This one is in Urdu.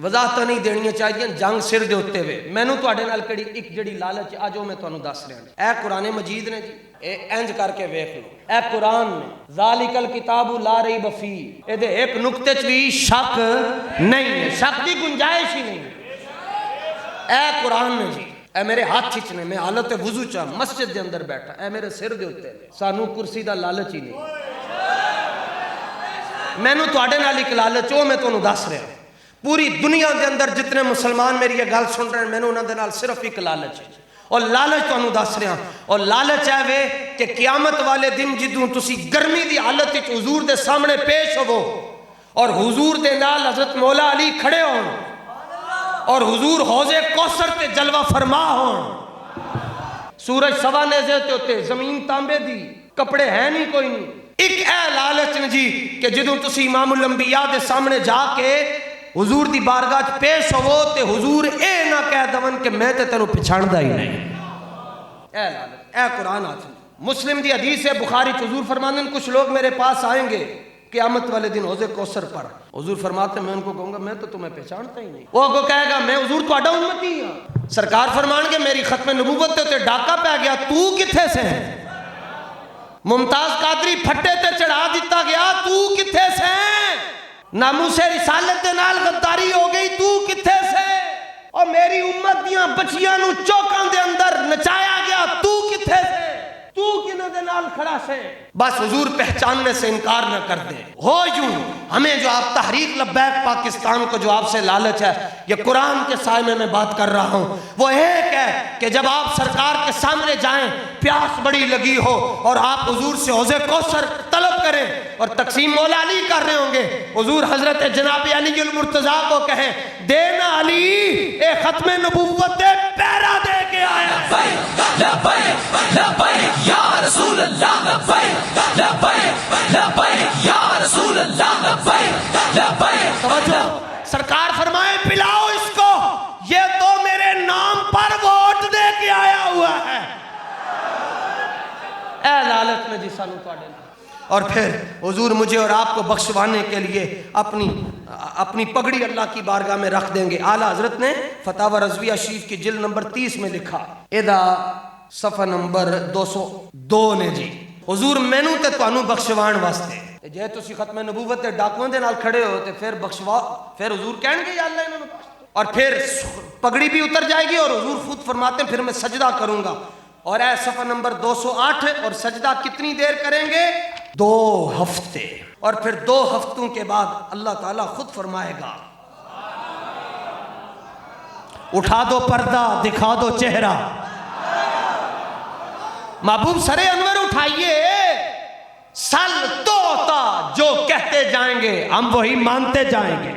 وضاحت نہیں دینی چاہیے جنگ سر دے ہوتے ہوئے مینوں تواڈے نال کڑی ایک جڑی لالچ اج او میں تانوں دس رہا اے قرآن مجید نے جی اے انج کر کے ویکھ لو اے قرآن نے ذالک الکتاب لا ریب فی اے دے ایک نقطے چ بھی شک نہیں ہے شک دی گنجائش ہی نہیں اے قرآن نے جی اے میرے ہاتھ چنے میں حالت وضو چا مسجد دے اندر بیٹھا اے میرے سر دے ہوتے سانو کرسی دا لالچ ہی نہیں مینوں تواڈے نال ایک لالچ او میں تانوں دس رہا پوری دنیا دے اندر جتنے مسلمان میری یہ گل سن رہے ہیں میں نے انہوں نے نال صرف ایک لالچ ہے اور لالچ تو انہوں دس رہا اور لالچ ہے وے کہ قیامت والے دن جدوں تسی گرمی دی حالت وچ حضور دے سامنے پیش ہوو اور حضور دے نال حضرت مولا علی کھڑے ہون اور حضور حوض کوثر تے جلوہ فرما ہون سورج سوا نیزے تے ہوتے زمین تانبے دی کپڑے ہیں نہیں کوئی نہیں ایک اے لالچ نے جی کہ جدوں تسی امام الانبیاء دے سامنے جا کے حضور دی بارگاہ پیش ہوو تے حضور اے نہ کہہ دون کہ میں تے تینوں پچھاڑدا ہی نہیں اے لالچ اے قرآن آتا مسلم دی حدیث ہے بخاری حضور فرماتے ہیں کچھ لوگ میرے پاس آئیں گے قیامت والے دن حوض کوثر پر حضور فرماتے ہیں میں ان کو کہوں گا میں تو تمہیں پہچانتا ہی نہیں وہ کو کہے گا میں حضور تہاڈا امتی ہاں سرکار فرمان گے میری ختم نبوت تے ڈاکا پہ گیا تو کتھے سے ممتاز قادری پھٹے تے چڑھا دیتا گیا تو کتھے سے ناموس رسالت دے نال غداری ہو گئی تو کتھے سے اور میری امت دیاں بچیاں نو چوکاں دے اندر نچایا گیا تو کتھے سے تو کنہ دے نال کھڑا سے بس حضور پہچاننے سے انکار نہ کر دے ہو یوں ہمیں جو آپ تحریک لبیک پاکستان کو جو آپ سے لالچ ہے یہ قرآن کے سائے میں بات کر رہا ہوں وہ ایک ہے کہ جب آپ سرکار کے سامنے جائیں پیاس بڑی لگی ہو اور آپ حضور سے حوض کوثر طلب کریں اور تقسیم مولا علی کر رہے ہوں گے حضور حضرت جناب علی المرتضیٰ کو کہیں دینا علی اے ختم نبوت دے پیرا دے کے آیا لبیک لبیک لبیک یا رسول اللہ لبیک لبیک لبیک یا رسول اللہ لبیک لبیک توجہ سرکار فرمائے پلاؤ اس کو یہ تو میرے نام پر ووٹ دے کے آیا ہوا ہے اے لالچ میں جی سانو تواڈے اور پھر حضور مجھے اور آپ کو بخشوانے کے لیے اپنی پگڑی اللہ کی بارگاہ میں رکھ دیں گے اعلیٰ حضرت نے فتاوی رضویہ شریف کی جلد نمبر 30 میں لکھا ادا صفحہ نمبر 202 نے جی حضور مینوں تے تانوں بخشوان واسطے جے تسی ختم نبوت تے ڈاکواں دے نال کھڑے ہو تے پھر حضور کہن گے یا اللہ انہاں نوں اور پھر پگڑی بھی اتر جائے گی اور حضور خود فرماتے ہیں پھر میں سجدہ کروں گا اور اے صفحہ نمبر 208 اور سجدہ کتنی دیر کریں گے 2 ہفتے اور پھر 2 ہفتوں کے بعد اللہ تعالیٰ خود فرمائے گا اٹھا دو پردہ دکھا دو چہرہ محبوب سر انور اٹھائیے سل توتا جو کہتے جائیں گے ہم وہی مانتے جائیں گے